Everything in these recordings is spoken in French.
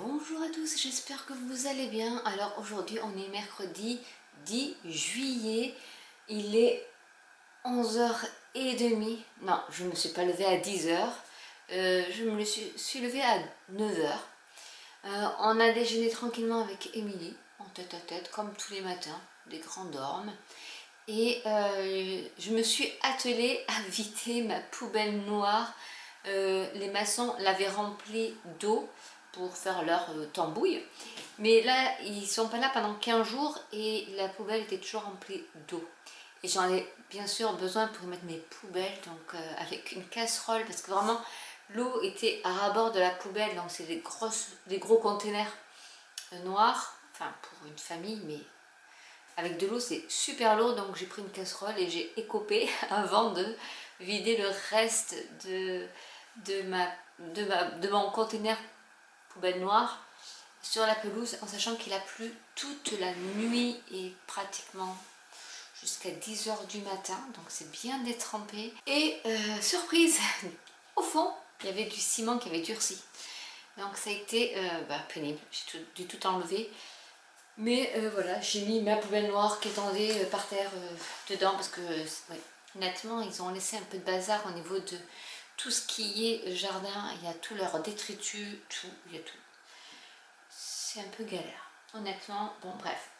Bonjour à tous, j'espère que vous allez bien. Alors aujourd'hui on est mercredi 10 juillet, il est 11h30. Non, je ne me suis pas levée à 10h, je me suis levée à 9h. On a déjeuné tranquillement avec Émilie, en tête à tête, comme tous les matins, des grands dorment. Et je me suis attelée à vider ma poubelle noire. Les maçons l'avaient remplie d'eau pour faire leur tambouille. Mais là, ils sont pas là pendant 15 jours et la poubelle était toujours remplie d'eau. Et j'en ai bien sûr besoin pour mettre mes poubelles, donc avec une casserole, parce que vraiment l'eau était à ras-bord de la poubelle, donc c'est des gros containers noirs, enfin pour une famille, mais avec de l'eau c'est super lourd, donc j'ai pris une casserole et j'ai écopé avant de vider le reste de mon conteneur poubelle noire sur la pelouse, en sachant qu'il a plu toute la nuit et pratiquement jusqu'à 10h du matin, donc c'est bien détrempé. Et surprise, au fond il y avait du ciment qui avait durci, donc ça a été pénible. J'ai dû tout enlever. Mais voilà, j'ai mis ma poubelle noire qui étendait par terre dedans parce que ouais, honnêtement, ils ont laissé un peu de bazar au niveau de tout ce qui est jardin. Il y a tout leur détritus, tout, il y a tout. C'est un peu galère, honnêtement. Bon, bref.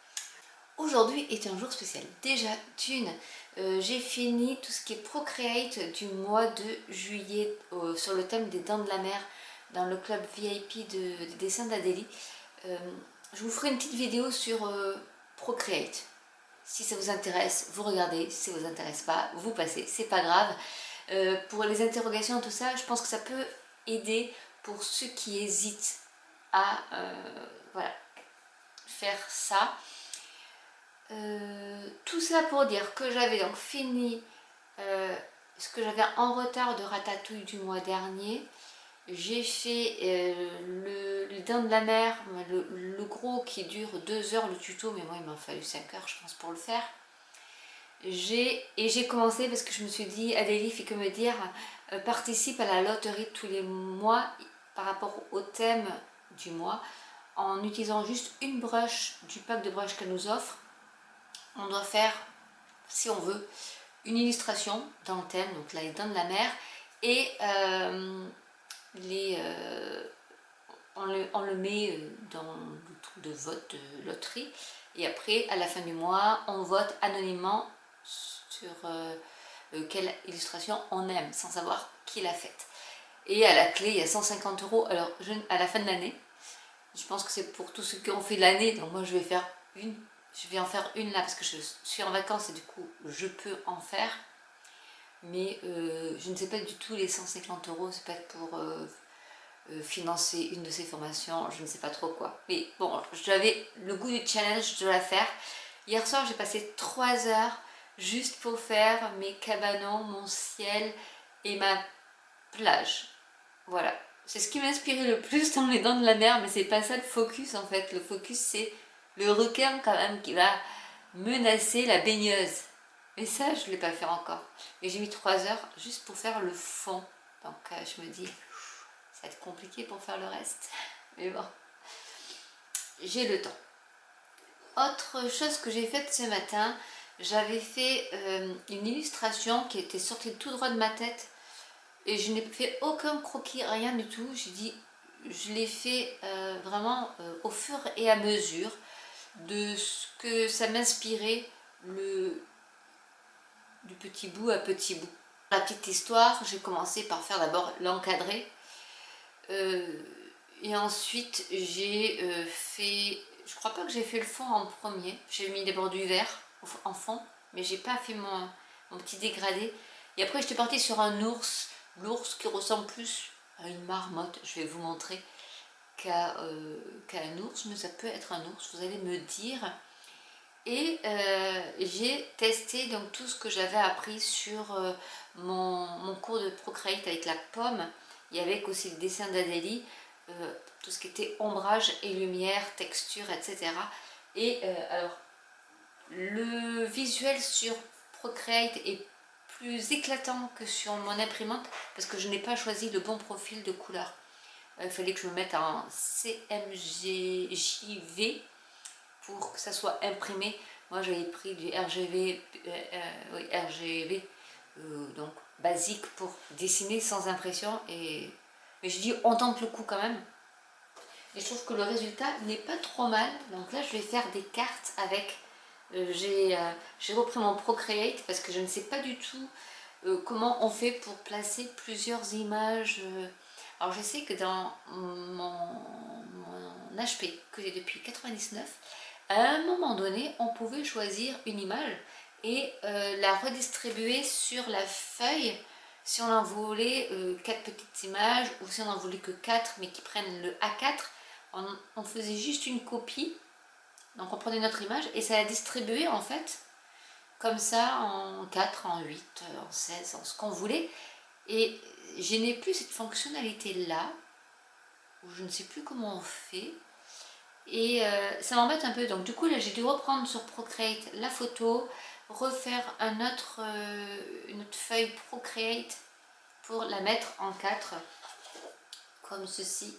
Aujourd'hui est un jour spécial. Déjà, j'ai fini tout ce qui est Procreate du mois de juillet sur le thème des dents de la mer dans le club VIP de dessin d'Adélie. Je vous ferai une petite vidéo sur Procreate. Si ça vous intéresse, vous regardez. Si ça vous intéresse pas, vous passez. C'est pas grave. Pour les interrogations et tout ça, je pense que ça peut aider pour ceux qui hésitent à voilà, faire ça. Tout ça pour dire que j'avais donc fini ce que j'avais en retard de Ratatouille du mois dernier. J'ai fait le Dents de la mer, le gros qui dure 2 heures le tuto, mais moi il m'a fallu 5 heures je pense pour le faire. J'ai commencé parce que je me suis dit, Adélie fait que me dire, participe à la loterie tous les mois par rapport au thème du mois, en utilisant juste une brush du pack de brushes qu'elle nous offre. On doit faire, si on veut, une illustration dans le thème, donc là les Dents de la mer, et on le met dans le truc de vote de loterie, et après à la fin du mois on vote anonymement sur quelle illustration on aime sans savoir qui l'a faite. Et à la clé il y a 150 €. Alors à la fin de l'année, je pense que c'est pour tous ceux qui ont fait l'année, donc moi je vais en faire une là parce que je suis en vacances et du coup je peux en faire. Mais je ne sais pas du tout, les 150 €, c'est pas pour financer une de ces formations, je ne sais pas trop quoi. Mais bon, j'avais le goût du challenge de la faire. Hier soir, j'ai passé 3 heures juste pour faire mes cabanons, mon ciel et ma plage. Voilà. C'est ce qui m'a inspiré le plus dans les Dents de la mer, mais c'est pas ça le focus en fait. Le focus, c'est le requin quand même qui va menacer la baigneuse. Et ça, je ne l'ai pas fait encore. Mais j'ai mis 3 heures juste pour faire le fond. Donc je me dis, ça va être compliqué pour faire le reste. Mais bon, j'ai le temps. Autre chose que j'ai faite ce matin, j'avais fait une illustration qui était sortie tout droit de ma tête. Et je n'ai fait aucun croquis, rien du tout. J'ai dit, je l'ai fait vraiment au fur et à mesure de ce que ça m'inspirait du petit bout à petit bout. La petite histoire, j'ai commencé par faire d'abord l'encadré. Et ensuite j'ai fait, je crois pas que j'ai fait le fond en premier, j'ai mis des bords du vert en fond, mais j'ai pas fait mon petit dégradé. Et après j'étais partie sur un ours, l'ours qui ressemble plus à une marmotte, je vais vous montrer, qu'à un ours, mais ça peut être un ours, vous allez me dire. Et j'ai testé donc tout ce que j'avais appris sur mon cours de Procreate avec la pomme, et avec aussi le dessin d'Adélie, tout ce qui était ombrage et lumière, texture, etc. Et alors, le visuel sur Procreate est plus éclatant que sur mon imprimante parce que je n'ai pas choisi le bon profil de couleur. il fallait que je me mette en CMJV pour que ça soit imprimé. Moi j'avais pris du RGV, oui, RGV donc basique pour dessiner sans impression, mais je dis on tente le coup quand même. Et je trouve que le résultat n'est pas trop mal. Donc là je vais faire des cartes avec, j'ai repris mon Procreate parce que je ne sais pas du tout comment on fait pour placer plusieurs images. Alors je sais que dans mon HP que j'ai depuis 99, à un moment donné on pouvait choisir une image et la redistribuer sur la feuille si on en voulait 4 petites images, ou si on en voulait que 4 mais qui prennent le A4, on faisait juste une copie. Donc on prenait notre image et ça la distribuait en fait comme ça en 4, en 8, en 16, en ce qu'on voulait. Et je n'ai plus cette fonctionnalité là, où je ne sais plus comment on fait. Et ça m'embête un peu. Donc du coup là j'ai dû reprendre sur Procreate la photo, refaire une autre feuille Procreate pour la mettre en 4 comme ceci.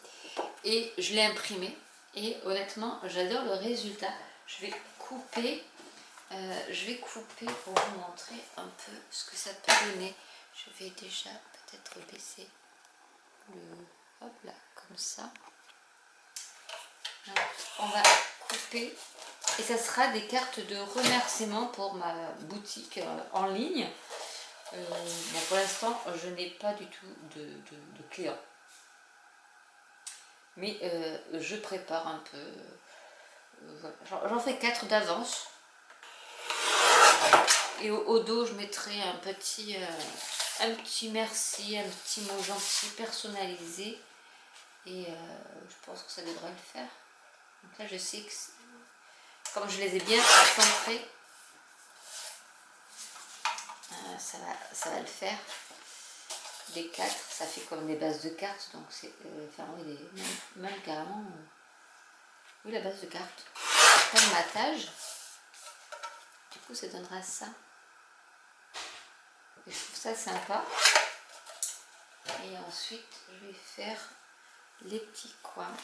Et je l'ai imprimé. Et honnêtement j'adore le résultat. Je vais couper pour vous montrer un peu ce que ça peut donner. Je vais déjà peut-être baisser le... hop là, comme ça. Alors, on va couper et ça sera des cartes de remerciement pour ma boutique en ligne. Bon, pour l'instant, je n'ai pas du tout de clients. Mais je prépare un peu. Voilà. J'en fais 4 d'avance. Et au dos, je mettrai un petit merci, un petit mot gentil personnalisé. Et je pense que ça devrait le faire. Donc là, je sais que comme je les ai bien centrés, ça va le faire. Les 4, ça fait comme des bases de cartes. Donc c'est enfin oui, même carrément oui, la base de cartes. Comme matage. Du coup, ça donnera ça. Et je trouve ça sympa. Et ensuite, je vais faire les petits coins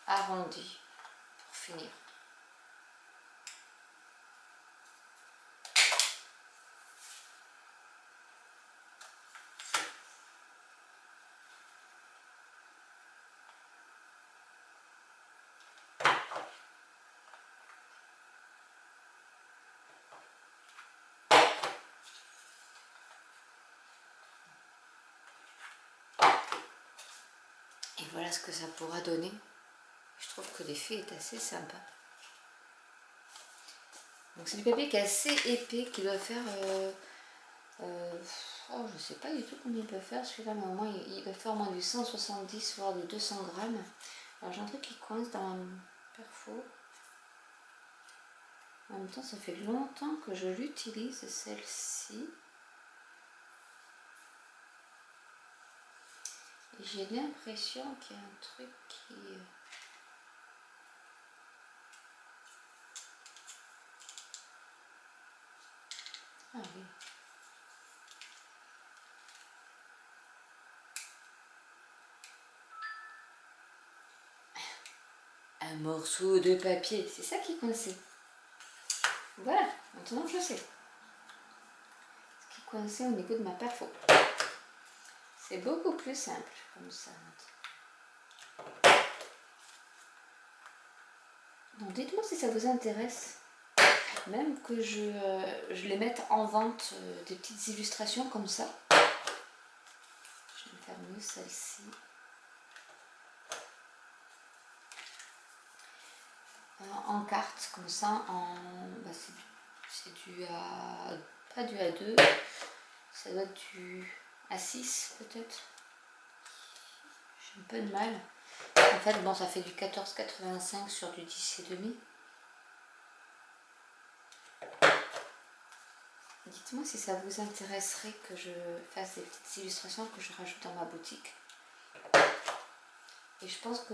arrondis pour finir. Et voilà ce que ça pourra donner. Je trouve que l'effet est assez sympa. Donc c'est du papier qui est assez épais, qui doit faire... oh, je ne sais pas du tout combien il peut faire celui-là, mais au moins il doit faire au moins du 170 voire du 200 grammes. Alors j'ai un truc qui coince dans un perfo. En même temps, ça fait longtemps que je l'utilise, celle-ci. Et j'ai l'impression qu'il y a un truc qui... Ah oui. Un morceau de papier, c'est ça qui coinçait. Voilà, maintenant je sais. Ce qui coinçait au niveau de ma perfo. C'est beaucoup plus simple comme ça. Donc dites-moi si ça vous intéresse. Même que je les mette en vente, des petites illustrations comme ça. Je vais me faire mieux celle-ci. En carte comme ça, bah c'est du A, pas du A2, ça doit être du A6 peut-être. J'ai un peu de mal. En fait, bon, ça fait du 14,85 sur du 10,5. Dites-moi si ça vous intéresserait que je fasse des petites illustrations que je rajoute dans ma boutique. Et je pense que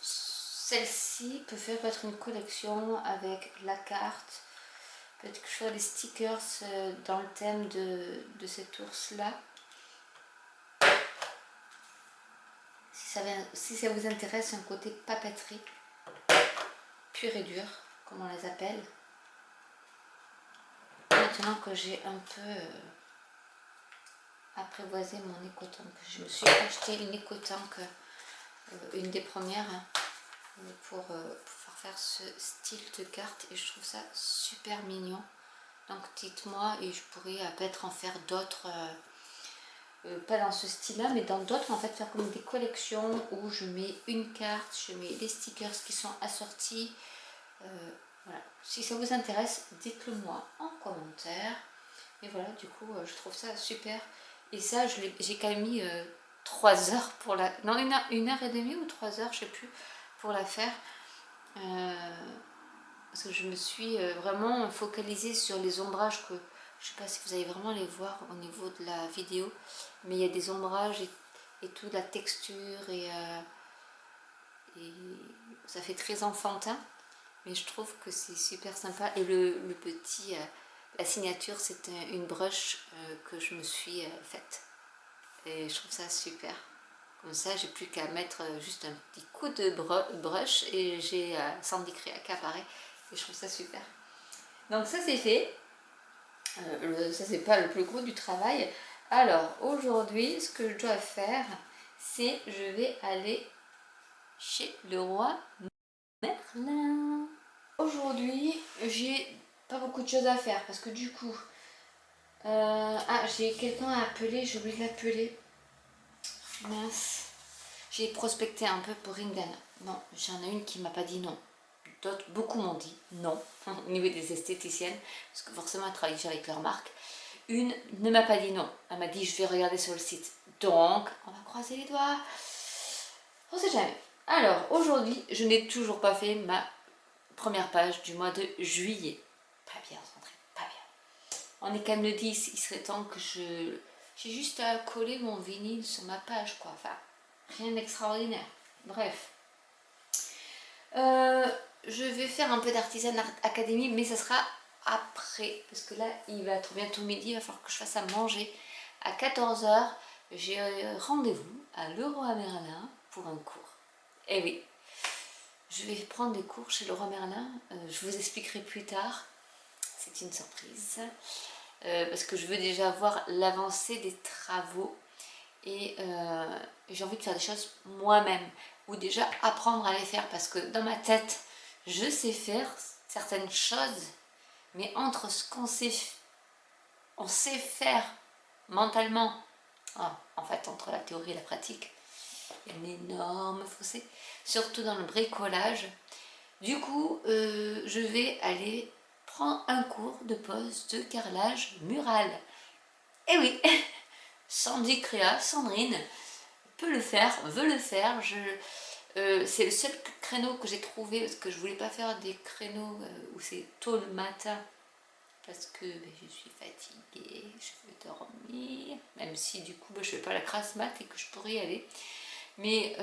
celle-ci peut faire être une collection avec la carte, Peut-être que je ferai des stickers dans le thème de cet ours-là. Si ça vous intéresse, un côté papeterie, pur et dur, comme on les appelle. Maintenant que j'ai un peu apprivoisé mon écotank, je me suis acheté une écotank, une des premières, hein, pour pouvoir faire ce style de carte, et je trouve ça super mignon. Donc dites-moi, et je pourrais peut-être en faire d'autres, pas dans ce style là, mais dans d'autres, en fait faire comme des collections où je mets une carte, je mets des stickers qui sont assortis. Voilà. Si ça vous intéresse, dites-le moi en commentaire. Et voilà, du coup je trouve ça super. Et ça j'ai quand même mis 3 heures pour la... Non, une heure et demie ou 3 heures, je sais plus, pour la faire. Parce que je me suis vraiment focalisée sur les ombrages que... Je sais pas si vous allez vraiment les voir au niveau de la vidéo. Mais il y a des ombrages et toute la texture et ça fait très enfantin. Mais je trouve que c'est super sympa. Et le petit... la signature, c'est une brush que je me suis faite. Et je trouve ça super. Comme ça, j'ai plus qu'à mettre juste un petit coup de brush et j'ai Sandy qui apparaît. Et je trouve ça super. Donc ça c'est fait. Ça c'est pas le plus gros du travail. Alors aujourd'hui, ce que je dois faire, c'est je vais aller chez le roi Merlin. Aujourd'hui, j'ai pas beaucoup de choses à faire parce que du coup, j'ai quelqu'un à appeler, j'ai oublié de l'appeler. Mince. J'ai prospecté un peu pour Ringana. Non, j'en ai une qui m'a pas dit non. D'autres, beaucoup m'ont dit non, au niveau des esthéticiennes, parce que forcément elles travaillent déjà avec leur marque. Une ne m'a pas dit non, elle m'a dit je vais regarder sur le site. Donc, on va croiser les doigts. On sait jamais. Alors, aujourd'hui, je n'ai toujours pas fait ma première page du mois de juillet. Pas bien, Sandrine, pas bien. On est quand même le 10, il serait temps que j'ai juste à coller mon vinyle sur ma page, quoi. Enfin, rien d'extraordinaire. Bref. Je vais faire un peu d'Artisan Academy, mais ça sera après, parce que là, il va être bientôt midi, il va falloir que je fasse à manger. À 14 h, j'ai rendez-vous à Leroy Merlin pour un cours. Eh oui, je vais prendre des cours chez Leroy Merlin, je vous expliquerai plus tard, c'est une surprise, parce que je veux déjà voir l'avancée des travaux et j'ai envie de faire des choses moi-même, ou déjà apprendre à les faire, parce que dans ma tête, je sais faire certaines choses, mais entre ce on sait faire mentalement, en fait entre la théorie et la pratique, il y a un énorme fossé, surtout dans le bricolage. Du coup, je vais aller prendre un cours de pose de carrelage mural. Et oui, Sandy Créa, Sandrine, peut le faire, veut le faire. C'est le seul créneau que j'ai trouvé, parce que je voulais pas faire des créneaux où c'est tôt le matin, parce que je suis fatiguée, je veux dormir, même si du coup je fais pas la crasse mat et que je pourrais y aller. Mais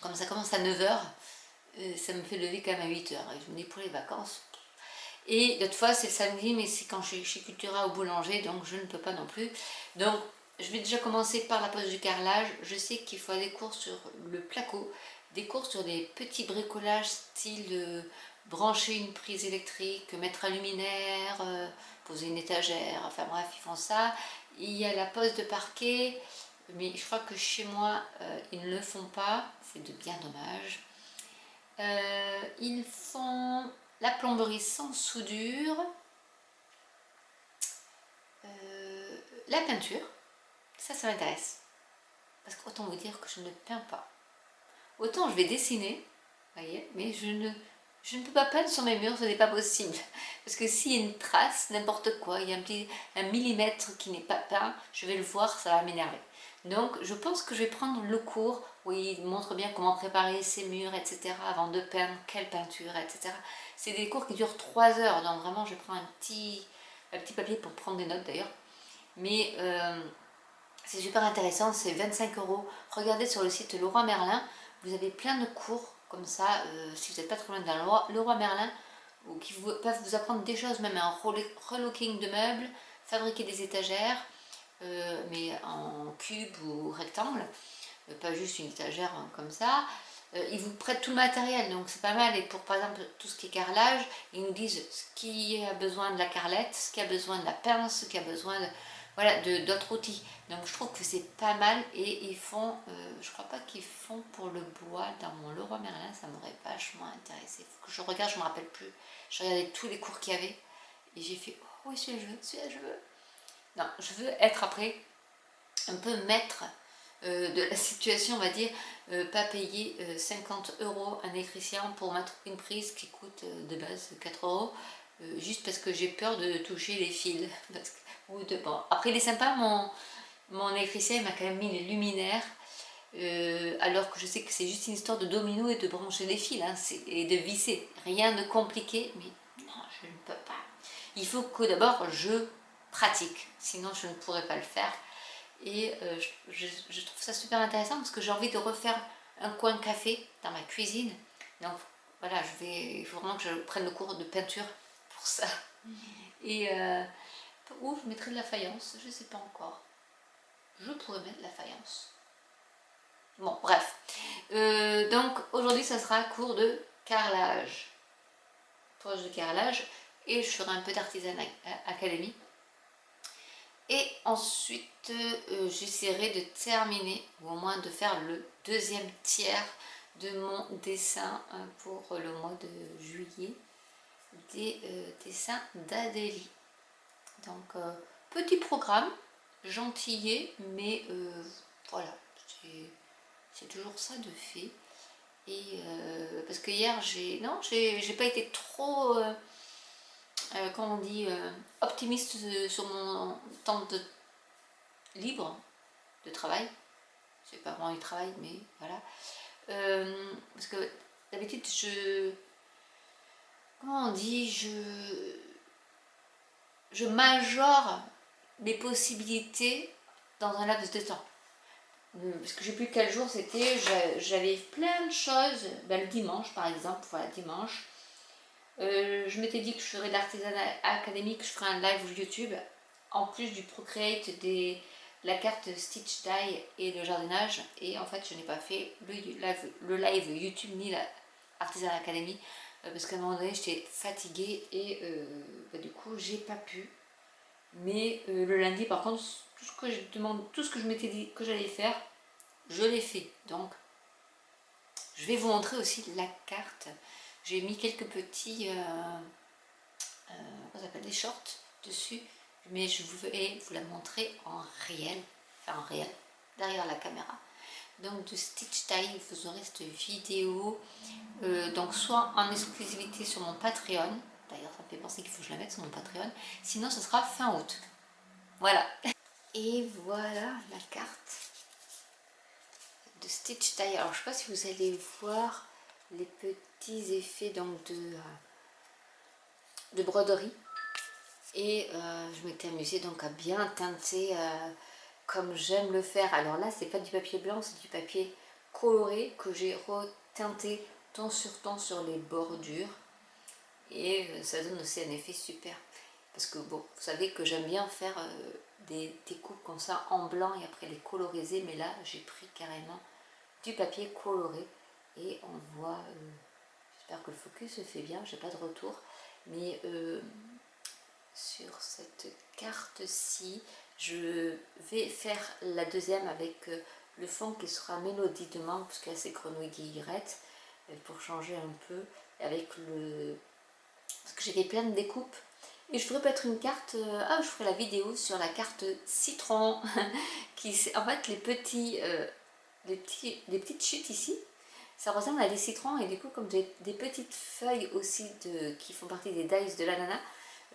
comme ça commence à 9 h, ça me fait lever quand même à 8 h. Et je me dis pour les vacances. Et d'autres fois c'est le samedi, mais c'est quand je suis chez Cultura au boulanger, donc je ne peux pas non plus. Donc je vais déjà commencer par la pose du carrelage. Je sais qu'il faut des cours sur le placo, des cours sur des petits bricolages style brancher une prise électrique, mettre un luminaire, poser une étagère, enfin bref, ils font ça. Il y a la pose de parquet, mais je crois que chez moi, ils ne le font pas, c'est de bien dommage. Ils font la plomberie sans soudure, la peinture, ça m'intéresse. Parce qu'autant vous dire que je ne peins pas. Autant je vais dessiner, voyez, mais je ne peux pas peindre sur mes murs, ce n'est pas possible. Parce que s'il y a une trace, n'importe quoi, il y a un millimètre qui n'est pas peint, je vais le voir, ça va m'énerver. Donc je pense que je vais prendre le cours où il montre bien comment préparer ses murs, etc. avant de peindre, quelle peinture, etc. C'est des cours qui durent 3 heures, donc vraiment je prends un petit papier pour prendre des notes d'ailleurs. Mais c'est super intéressant, c'est 25 €. Regardez sur le site Leroy Merlin, vous avez plein de cours comme ça. Si vous n'êtes pas trop loin d'un Leroy Merlin, ou qui peuvent vous apprendre des choses, même un relooking de meubles, fabriquer des étagères, mais en cube ou rectangle, pas juste une étagère comme ça. Ils vous prêtent tout le matériel, donc c'est pas mal. Et pour par exemple tout ce qui est carrelage, ils nous disent ce qui a besoin de la carrelette, ce qui a besoin de la pince, ce qui a besoin de, voilà, d'autres outils. Donc je trouve que c'est pas mal. Et ils font, je crois pas qu'ils font pour le bois dans mon Leroy Merlin, ça m'aurait vachement intéressé. Faut que je regarde, je me rappelle plus. Je regardais tous les cours qu'il y avait et j'ai fait oh oui, celui-là je veux, celui-là je veux. Non, je veux être après un peu maître de la situation, on va dire, pas payer 50 € un électricien pour mettre une prise qui coûte de base 4 €, juste parce que j'ai peur de toucher les fils. Bon. Après, il est sympa, mon électricien, il m'a quand même mis les luminaires, alors que je sais que c'est juste une histoire de domino et de brancher les fils, hein, et de visser. Rien de compliqué, mais non, je ne peux pas. Il faut que d'abord je pratique, sinon je ne pourrais pas le faire. Et je trouve ça super intéressant parce que j'ai envie de refaire un coin café dans ma cuisine. Donc voilà, il faut vraiment que je prenne le cours de peinture pour ça. Et où je mettrai de la faïence, je ne sais pas encore. Je pourrais mettre de la faïence. Bon, bref. Donc aujourd'hui, ça sera cours de carrelage. Proche de carrelage. Et je ferai un peu d'artisanat académie. Et ensuite, j'essaierai de terminer, ou au moins de faire le deuxième tiers de mon dessin pour le mois de juillet, des dessins d'Adélie. Donc, petit programme, gentillet, mais voilà, c'est toujours ça de fait. Et parce que hier, j'ai pas été trop... comment on dit, optimiste sur mon temps libre de travail. C'est pas vraiment du travail, mais voilà. Parce que d'habitude, comment on dit, je majore mes possibilités dans un laps de temps. Parce que je sais plus quel jour c'était, j'avais plein de choses, ben, le dimanche par exemple, voilà, dimanche. Je m'étais dit que je ferais de l'artisanat académique, je ferais un live YouTube, en plus du Procreate, la carte Stitch Die et le jardinage. Et en fait, je n'ai pas fait le live YouTube ni l'Artisanat Academy, parce qu'à un moment donné, j'étais fatiguée et du coup, j'ai pas pu. Mais le lundi, par contre, tout ce que je m'étais dit que j'allais faire, je l'ai fait. Donc, je vais vous montrer aussi la carte. J'ai mis quelques petits, comment ça s'appelle, des shorts dessus, mais je vais vous la montrer en réel, enfin en réel, derrière la caméra. Donc de Stitch Die, vous aurez cette vidéo, donc soit en exclusivité sur mon Patreon, d'ailleurs ça me fait penser qu'il faut que je la mette sur mon Patreon, sinon ce sera fin août. Voilà. Et voilà la carte de Stitch Die. Alors je ne sais pas si vous allez voir les petits effets donc de broderie. Et je m'étais amusée donc à bien teinter comme j'aime le faire. Alors là, c'est pas du papier blanc, c'est du papier coloré que j'ai reteinté ton sur les bordures. Et ça donne aussi un effet super. Parce que bon, vous savez que j'aime bien faire des coupes comme ça en blanc et après les coloriser. Mais là, j'ai pris carrément du papier coloré. Et on voit, j'espère que le focus se fait bien, j'ai pas de retour. Mais sur cette carte-ci, je vais faire la deuxième avec le fond qui sera mélodie de mangue, parce qu'il y a ces grenouilles guillerettes, pour changer un peu, avec parce que j'ai fait plein de découpes. Et je ferai peut-être une carte, je ferai la vidéo sur la carte citron, qui en fait les petites chutes ici, ça ressemble à des citrons, et du coup comme j'ai des petites feuilles aussi qui font partie des dies de l'ananas,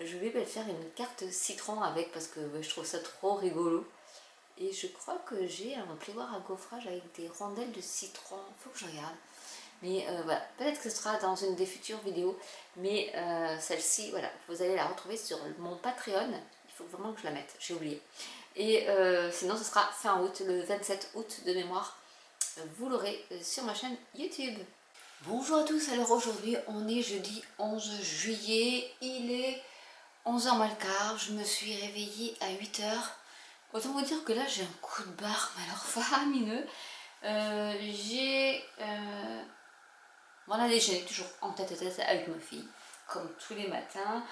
je vais faire une carte citron avec, parce que je trouve ça trop rigolo. Et je crois que j'ai un plaidoir à gaufrage avec des rondelles de citron, faut que je regarde. Mais voilà, peut-être que ce sera dans une des futures vidéos, mais celle-ci, voilà, vous allez la retrouver sur mon Patreon. Il faut vraiment que je la mette, j'ai oublié. Et sinon ce sera fin août, le 27 août de mémoire, vous l'aurez sur ma chaîne YouTube. Bonjour à tous, alors aujourd'hui on est jeudi 11 juillet, il est 11h moins le quart, je me suis réveillée à 8h. Autant vous dire que là j'ai un coup de barre, mais alors faramineux. J'ai mon déjeuner toujours en tête à tête avec ma fille, comme tous les matins.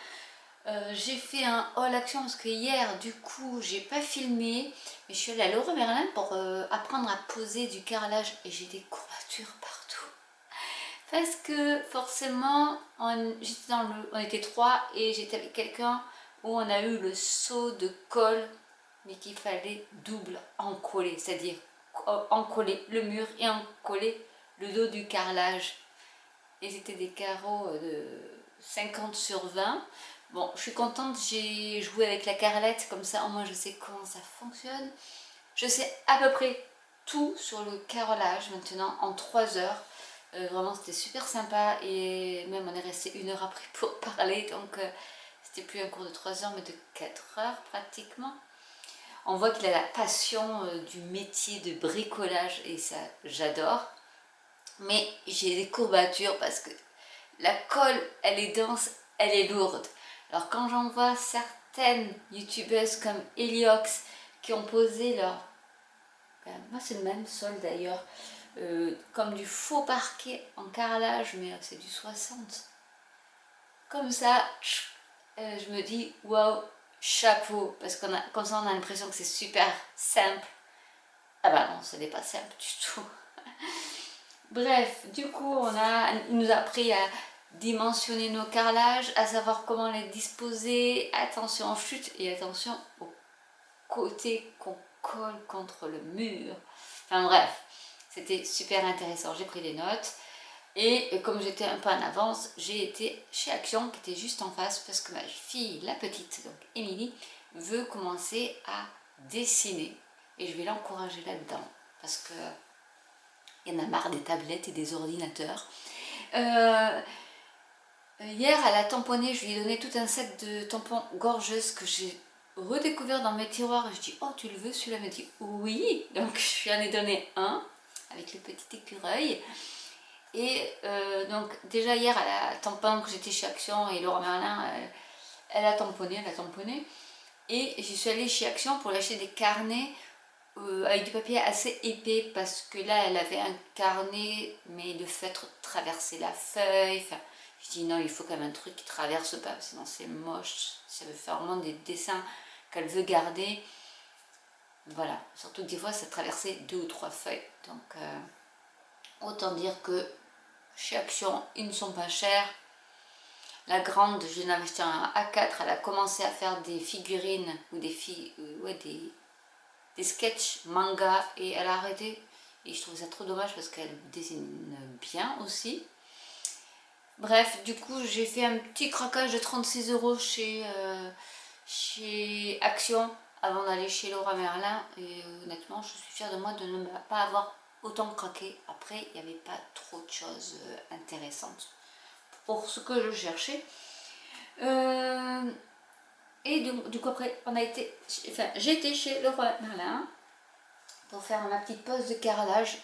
J'ai fait un haul action parce que hier du coup j'ai pas filmé, mais je suis allée à Leroy Merlin pour apprendre à poser du carrelage et j'ai des courbatures partout. Parce que forcément, on était trois et j'étais avec quelqu'un où on a eu le saut de colle, mais qu'il fallait double encoller, c'est-à-dire encoller le mur et encoller le dos du carrelage. Et c'était des carreaux de 50 sur 20. Bon, je suis contente, j'ai joué avec la carrelette, comme ça au moins je sais comment ça fonctionne. Je sais à peu près tout sur le carrelage maintenant en 3 heures. Vraiment c'était super sympa et même on est resté 1 heure après pour parler, donc c'était plus un cours de 3 heures mais de 4 heures pratiquement. On voit qu'il a la passion du métier de bricolage et ça j'adore. Mais j'ai des courbatures parce que la colle elle est dense, elle est lourde. Alors quand j'en vois certaines youtubeuses comme Eliox qui ont posé leur... moi c'est le même sol d'ailleurs, comme du faux parquet en carrelage, mais c'est du 60. Comme ça, je me dis waouh, chapeau, parce qu'on a, comme ça on a l'impression que c'est super simple. Ah bah non, ce n'est pas simple du tout. Bref, du coup, il nous a appris à dimensionner nos carrelages, à savoir comment les disposer, attention en chute et attention au côté qu'on colle contre le mur. Enfin bref, c'était super intéressant, j'ai pris des notes. Et comme j'étais un peu en avance, j'ai été chez Action qui était juste en face parce que ma fille, la petite, donc Émilie, veut commencer à dessiner. Et je vais l'encourager là-dedans parce que il y en a marre des tablettes et des ordinateurs. Hier, elle a tamponné, je lui ai donné tout un set de tampons gorgeuses que j'ai redécouvert dans mes tiroirs. Et je dis, oh, tu le veux celui-là? Elle me dit, oui. Donc, je lui en ai donné un avec le petit écureuil. Et donc, déjà hier, elle a tamponné, que j'étais chez Action et Leroy Merlin, elle a tamponné. Et je suis allée chez Action pour lui acheter des carnets avec du papier assez épais parce que là elle avait un carnet mais le feutre traversait la feuille. Enfin, je dis non, il faut quand même un truc qui traverse pas sinon c'est moche, ça veut faire vraiment des dessins qu'elle veut garder. Voilà, surtout que des fois ça traversait 2 ou 3 feuilles, donc autant dire que chez Action ils ne sont pas chers. La grande, je l'ai acheté un A4, elle a commencé à faire des figurines ou des sketchs manga et elle a arrêté et je trouve ça trop dommage parce qu'elle dessine bien aussi. Bref, du coup j'ai fait un petit craquage de 36 € chez Action avant d'aller chez Leroy Merlin et honnêtement je suis fière de moi de ne pas avoir autant craqué. Après il n'y avait pas trop de choses intéressantes pour ce que je cherchais. Et du coup après j'ai été chez Leroy Merlin pour faire ma petite pause de carrelage.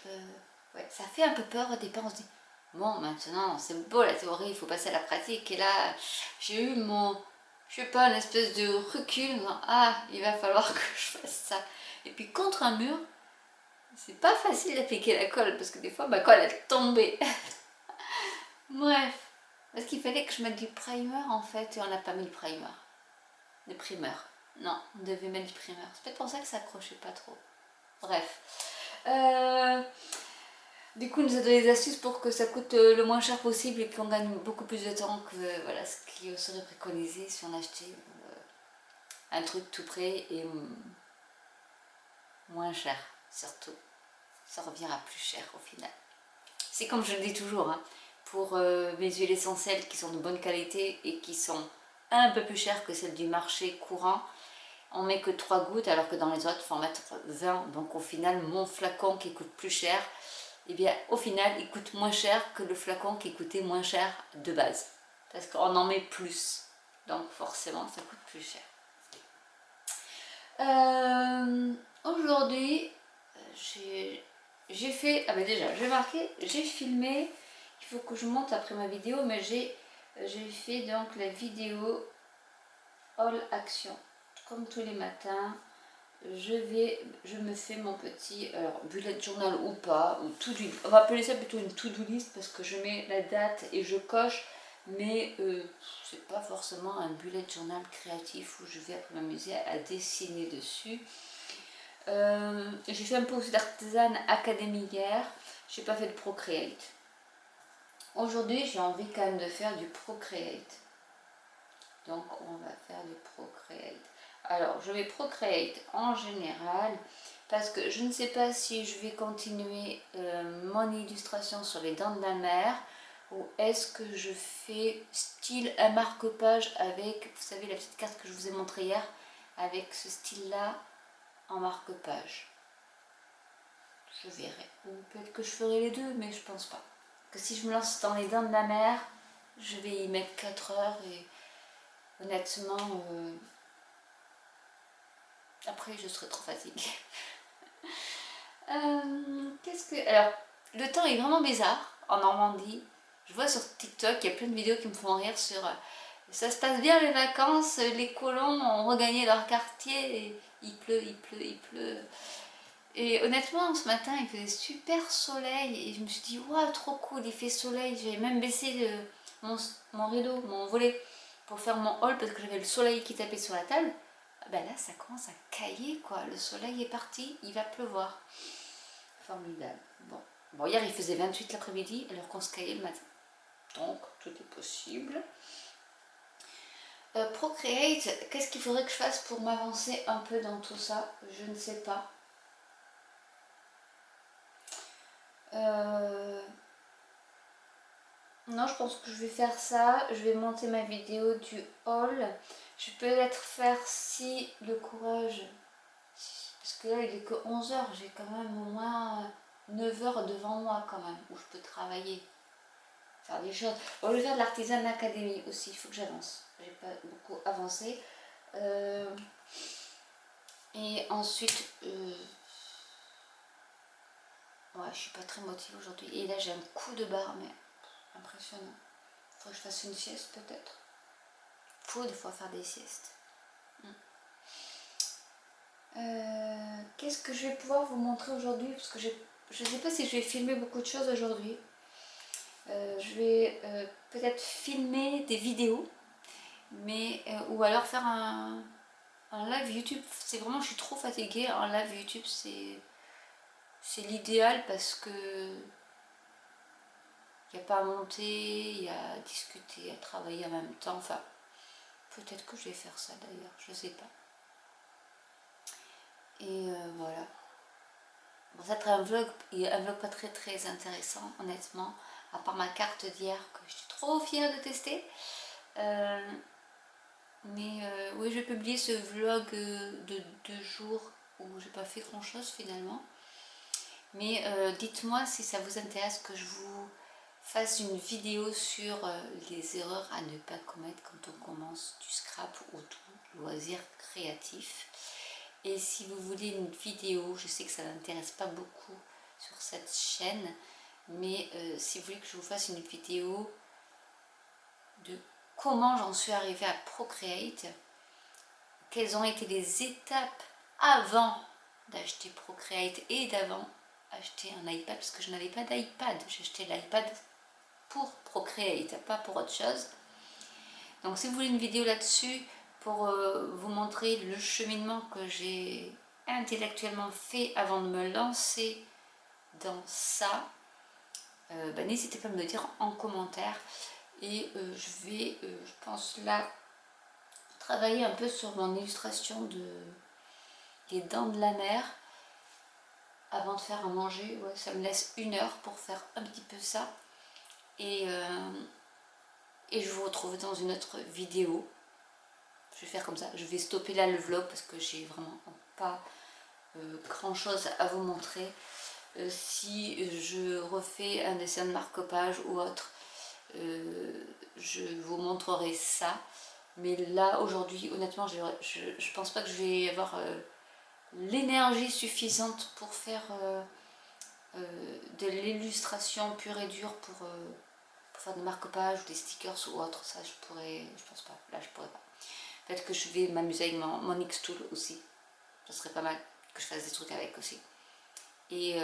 Ouais, ça fait un peu peur au départ, on se dit bon maintenant c'est beau la théorie, il faut passer à la pratique. Et là j'ai eu mon, je sais pas, une espèce de recul en disant, ah il va falloir que je fasse ça. Et puis contre un mur, c'est pas facile d'appliquer la colle parce que des fois ma colle elle tombait. Bref, parce qu'il fallait que je mette du primer en fait et on n'a pas mis le primer. Le primer. Non, on devait mettre du primer. C'est peut-être pour ça que ça accrochait pas trop. Bref. Du coup, il nous a donné des astuces pour que ça coûte le moins cher possible et qu'on gagne beaucoup plus de temps que voilà, ce qui serait préconisé si on achetait un truc tout prêt et moins cher, surtout. Ça reviendra plus cher au final. C'est comme je le dis toujours, hein, pour mes huiles essentielles qui sont de bonne qualité et qui sont un peu plus chères que celles du marché courant, on met que 3 gouttes alors que dans les autres il faut en mettre 20. Donc au final mon flacon qui coûte plus cher, et bien au final il coûte moins cher que le flacon qui coûtait moins cher de base. Parce qu'on en met plus. Donc forcément ça coûte plus cher. Aujourd'hui j'ai fait, ah ben déjà j'ai marqué, j'ai filmé il faut que je monte après ma vidéo, mais j'ai fait donc la vidéo All Action. Comme tous les matins, je me fais mon petit bullet journal ou pas, ou on va appeler ça plutôt une to-do list parce que je mets la date et je coche, mais c'est pas forcément un bullet journal créatif où je vais m'amuser à dessiner dessus. J'ai fait un peu aussi d'Artisan Academy hier, j'ai pas fait de Procreate. Aujourd'hui j'ai envie quand même de faire du Procreate. Donc on va faire du Procreate. Alors je vais Procreate en général parce que je ne sais pas si je vais continuer mon illustration sur les dents de la mer ou est-ce que je fais style un marque-page avec, vous savez la petite carte que je vous ai montrée hier, avec ce style là en marque-page. Je verrai. Ou peut-être que je ferai les deux, mais je pense pas. Que si je me lance dans les dents de la mer, je vais y mettre 4 heures et honnêtement, après je serai trop fatiguée. Alors, le temps est vraiment bizarre en Normandie. Je vois sur TikTok, il y a plein de vidéos qui me font rire sur ça se passe bien les vacances, les colons ont regagné leur quartier et il pleut, il pleut, il pleut. Et honnêtement, ce matin, il faisait super soleil et je me suis dit, waouh, trop cool, il fait soleil. J'ai même baissé mon rideau, mon volet pour faire mon haul parce que j'avais le soleil qui tapait sur la table. Ben là, ça commence à cailler, quoi. Le soleil est parti, il va pleuvoir. Formidable. Bon, hier, il faisait 28 l'après-midi alors qu'on se caillait le matin. Donc, tout est possible. Procreate, qu'est-ce qu'il faudrait que je fasse pour m'avancer un peu dans tout ça? Je ne sais pas. Non, je pense que je vais faire ça. Je vais monter ma vidéo du haul. Je peux peut-être faire si le courage. Parce que là, il est que 11 h. J'ai quand même au moins 9 heures devant moi quand même. Où je peux travailler. Faire des choses. Bon, je vais faire de l'Artisan Academy aussi. Il faut que j'avance. J'ai pas beaucoup avancé. Et ensuite... ouais, je suis pas très motivée aujourd'hui. Et là, j'ai un coup de barre, mais impressionnant. Faut que je fasse une sieste peut-être. Faut des fois faire des siestes. Qu'est-ce que je vais pouvoir vous montrer aujourd'hui? Parce que je ne sais pas si je vais filmer beaucoup de choses aujourd'hui. Je vais peut-être filmer des vidéos, mais ou alors faire un live YouTube. C'est vraiment, je suis trop fatiguée. Un live YouTube, c'est l'idéal parce que il n'y a pas à monter, il y a à discuter, à travailler en même temps. Enfin, peut-être que je vais faire ça d'ailleurs, je sais pas. Et voilà. Bon, ça sera un vlog pas très très intéressant, honnêtement, à part ma carte d'hier que je suis trop fière de tester. Mais oui, je vais publier ce vlog de 2 jours où j'ai pas fait grand chose finalement. Mais dites-moi si ça vous intéresse que je vous fasse une vidéo sur les erreurs à ne pas commettre quand on commence du scrap ou tout loisir créatif. Et si vous voulez une vidéo, je sais que ça n'intéresse pas beaucoup sur cette chaîne, mais si vous voulez que je vous fasse une vidéo de comment j'en suis arrivée à Procreate, quelles ont été les étapes avant d'acheter Procreate et d'avant acheter un iPad, parce que je n'avais pas d'iPad, j'ai acheté l'iPad pour Procreate, pas pour autre chose. Donc si vous voulez une vidéo là-dessus, pour vous montrer le cheminement que j'ai intellectuellement fait avant de me lancer dans ça, n'hésitez pas à me le dire en commentaire. Et je vais, je pense là, travailler un peu sur mon illustration des dents de la mer avant de faire à manger. Ouais, ça me laisse 1 heure pour faire un petit peu ça. Et je vous retrouve dans une autre vidéo. Je vais faire comme ça, je vais stopper là le vlog parce que j'ai vraiment pas grand chose à vous montrer. Si je refais un dessin de marque-page ou autre, je vous montrerai ça. Mais là aujourd'hui, honnêtement, je pense pas que je vais avoir l'énergie suffisante pour faire de l'illustration pure et dure pour pour faire des marque-pages ou des stickers ou autre, ça je pense pas, là je pourrais pas. Peut-être que je vais m'amuser avec mon X-Tool aussi, ça serait pas mal que je fasse des trucs avec aussi. Et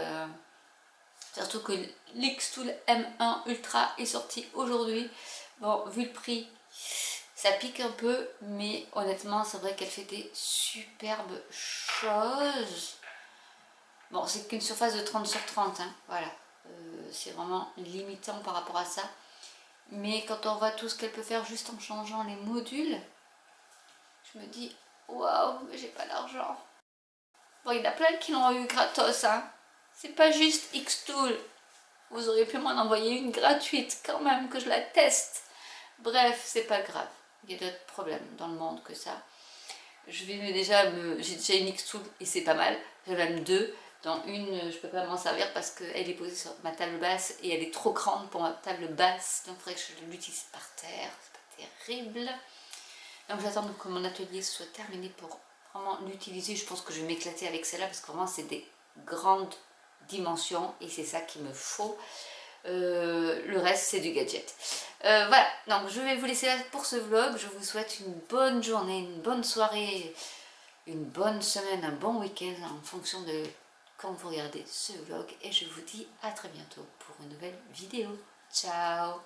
surtout que l'X-Tool M1 Ultra est sorti aujourd'hui. Bon, vu le prix, ça pique un peu, mais honnêtement, c'est vrai qu'elle fait des superbes choses. Bon, c'est qu'une surface de 30 sur 30, hein, voilà. C'est vraiment limitant par rapport à ça. Mais quand on voit tout ce qu'elle peut faire juste en changeant les modules, je me dis, waouh, mais j'ai pas d'argent. Bon, il y en a plein qui l'ont eu gratos, hein. C'est pas juste Xtool. Vous auriez pu m'en envoyer une gratuite quand même, que je la teste. Bref, c'est pas grave. Il y a d'autres problèmes dans le monde que ça. J'ai déjà une Xtool et c'est pas mal. J'ai même deux. Dans une, je peux pas m'en servir parce qu'elle est posée sur ma table basse et elle est trop grande pour ma table basse. Donc il faudrait que je l'utilise par terre. C'est pas terrible. Donc j'attends que mon atelier soit terminé pour vraiment l'utiliser. Je pense que je vais m'éclater avec celle-là parce que vraiment c'est des grandes dimensions et c'est ça qu'il me faut. Le reste c'est du gadget. Voilà, donc je vais vous laisser là pour ce vlog. Je vous souhaite une bonne journée, une bonne soirée, une bonne semaine, un bon week-end en fonction de quand vous regardez ce vlog. Et je vous dis à très bientôt pour une nouvelle vidéo. Ciao!